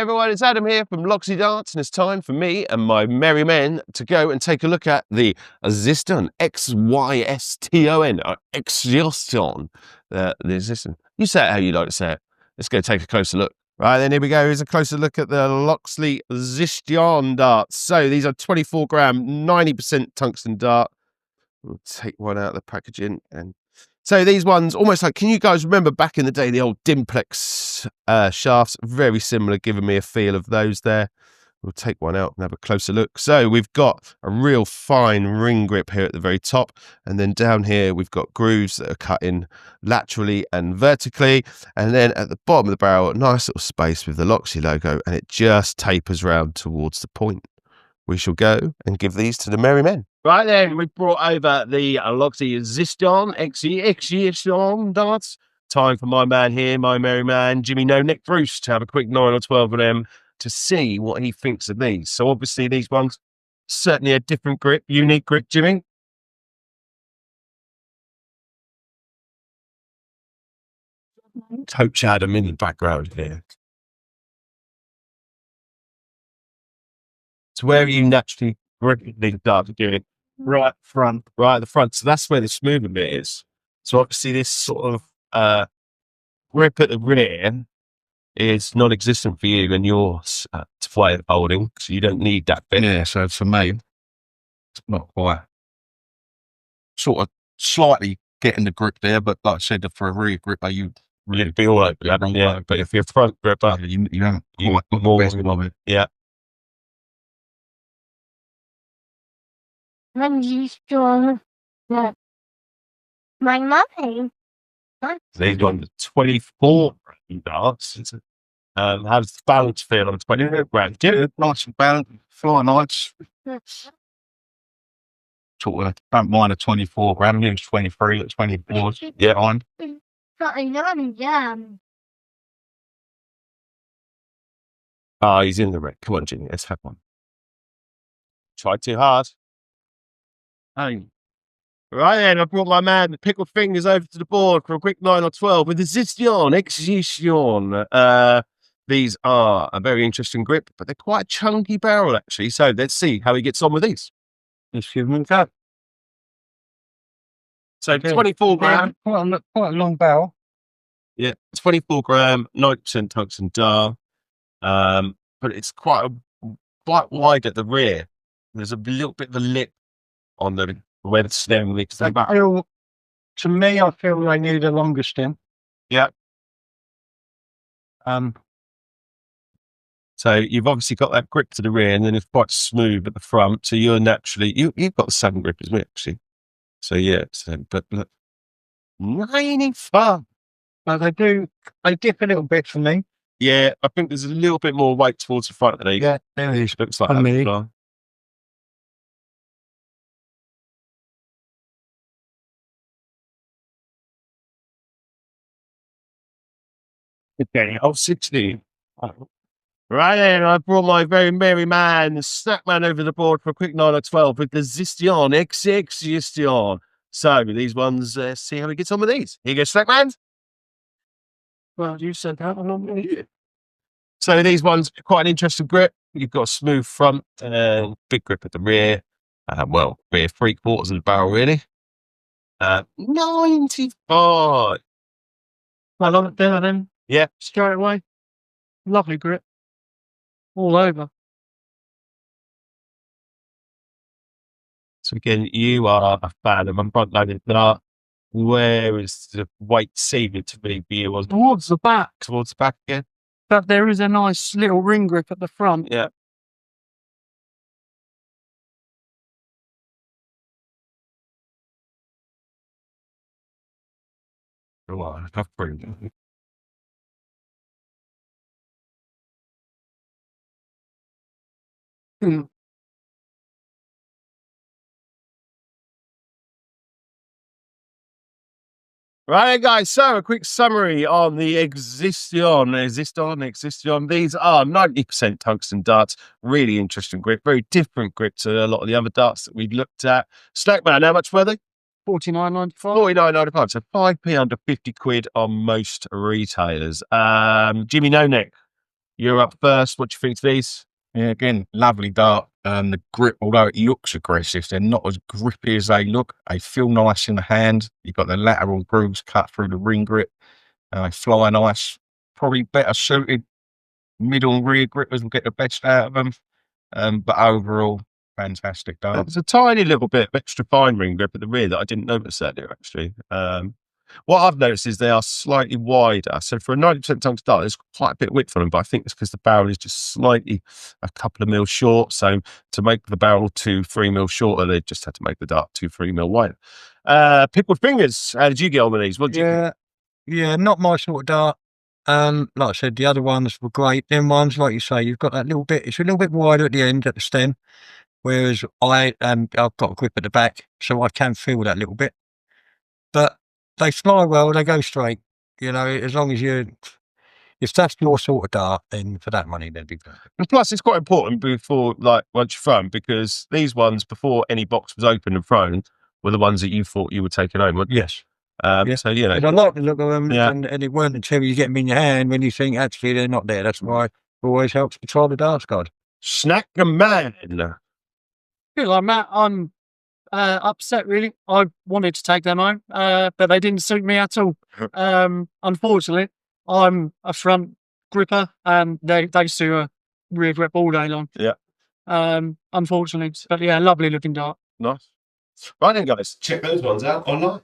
everyone, it's Adam here from Loxley Darts, and it's time for me and my merry men to go and take a look at the Xyston, Xyston, Xyston, the Xyston. You say it how you like to say it. Let's go take a closer look. Right, then here we go. Here's a closer look at the Loxley Xyston darts. So these are 24 gram, 90% tungsten dart. We'll take one out of the packaging. And so these ones, almost like, can you guys remember back in the day, the old Dimplex shafts? Very similar, giving me a feel of those there. We'll take one out and have a closer look. So we've got a real fine ring grip here at the very top. And then down here, we've got grooves that are cut in laterally and vertically. And then at the bottom of the barrel, a nice little space with the Loxley logo, and it just tapers round towards the point. We shall go and give these to the merry men. Right then, we've brought over the Loxley Xyston, Xyston darts. Time for my man here, my merry man, Jimmy No Neck Bruce, to have a quick 9 or 12 of them to see what he thinks of these. So obviously these ones, certainly a different grip, unique grip, Jimmy. Coach Adam in the background here. So where are you naturally gripping these darts? Doing right front, right at the front. So that's where the smoothing bit is. So obviously this sort of grip at the rear is non-existent for you and your way of holding, so you don't need that bit. Yeah, so for me, it's not quite. Sort of slightly getting the grip there, but like I said, for a rear grip, you really feel like that. Yeah, but if you're front gripper, you haven't quite got the best of it. Yeah. My mummy. These ones are 24 darts. How does the balance feel on 24 grams? Yeah, nice and balanced, fly nice. Sort of don't mind a 24 gram, use 23 at 24. Yeah. Fine. Oh, he's in the wreck. Come on, Jimmy, let's have one. Try too hard. Hey. Right then, I brought my man, the pickled fingers, over to the board for a quick 9 or 12 with the Xyston, Xyston. These are a very interesting grip, but they're quite a chunky barrel, actually. So let's see how he gets on with these. Let's give him a go. So 24 gram. Quite a long barrel. Yeah, 24 gram, 90% tungsten dart. But it's quite wide at the rear. There's a little bit of a lip on the where the stem leaks. To me, I feel they need a longer stem. Yeah. So you've obviously got that grip to the rear, and then it's quite smooth at the front. So you're naturally you've got the same grip as me, actually. So yeah, but look, 95. But they dip a little bit for me. Yeah, I think there's a little bit more weight towards the front of these. Yeah, there it is. Looks like that. Okay, I'll 16. Right then, I brought my very merry man, the snack man, over the board for a quick 9 or 12 with the Xyston, Xyston. So these ones, see how he gets on with these. Here you go, snack man. Well, you said that along. So these ones, quite an interesting grip. You've got a smooth front and big grip at the rear. Well, rear 3/4 of the barrel, really. 95. I love it there then. Yeah. Straight away. Lovely grip. All over. So again, you are a fan of a front-loaded dart. Where is the weight seeming to be for you? Towards the back. Towards the back again? But there is a nice little ring grip at the front. Yeah. Oh, that's pretty good. Right, guys, so a quick summary on the Xyston. These are 90% tungsten darts. Really interesting grip, very different grip to a lot of the other darts that we've looked at. Snackman, how much were they? $49.95. $49.95, so 5p under 50 quid on most retailers. Jimmy No Neck, you're up first. What do you think of these? Yeah, again, lovely dart. The grip, although it looks aggressive, they're not as grippy as they look. They feel nice in the hand. You've got the lateral grooves cut through the ring grip. They fly nice. Probably better suited middle and rear grippers will get the best out of them. But overall, fantastic dart. There's a tiny little bit of extra fine ring grip at the rear that I didn't notice earlier, actually. What I've noticed is they are slightly wider. So for a 90% tungsten dart, there's quite a bit of width on them, but I think it's because the barrel is just slightly a couple of mil short. So to make the barrel 2-3 mil shorter, they just had to make the dart 2-3 mil wider. Pickled fingers. How did you get on with these? What did you? Yeah, not my sort of dart. Like I said, the other ones were great. Them ones, like you say, you've got that little bit. It's a little bit wider at the end, at the stem, whereas I've got a grip at the back, so I can feel that little bit. But they fly well. They go straight. You know, as long as if that's your sort of dart, then for that money, they'd be good. And plus, it's quite important before, like, once you're thrown, because these ones, before any box was opened and thrown, were the ones that you thought you were taking home, weren't you? Yes. So, you know. And I like the look of them, Yeah. and it weren't until you get them in your hand when you think, actually, they're not there. That's why it always helps to try the darts guide. Snack a man. Feel like Matt, I'm upset really. I wanted to take them home, but they didn't suit me at all. Unfortunately, I'm a front gripper and they suit a rear grip all day long. Yeah. Unfortunately, but yeah, lovely looking dart. Nice. Right then, guys, check those ones out online.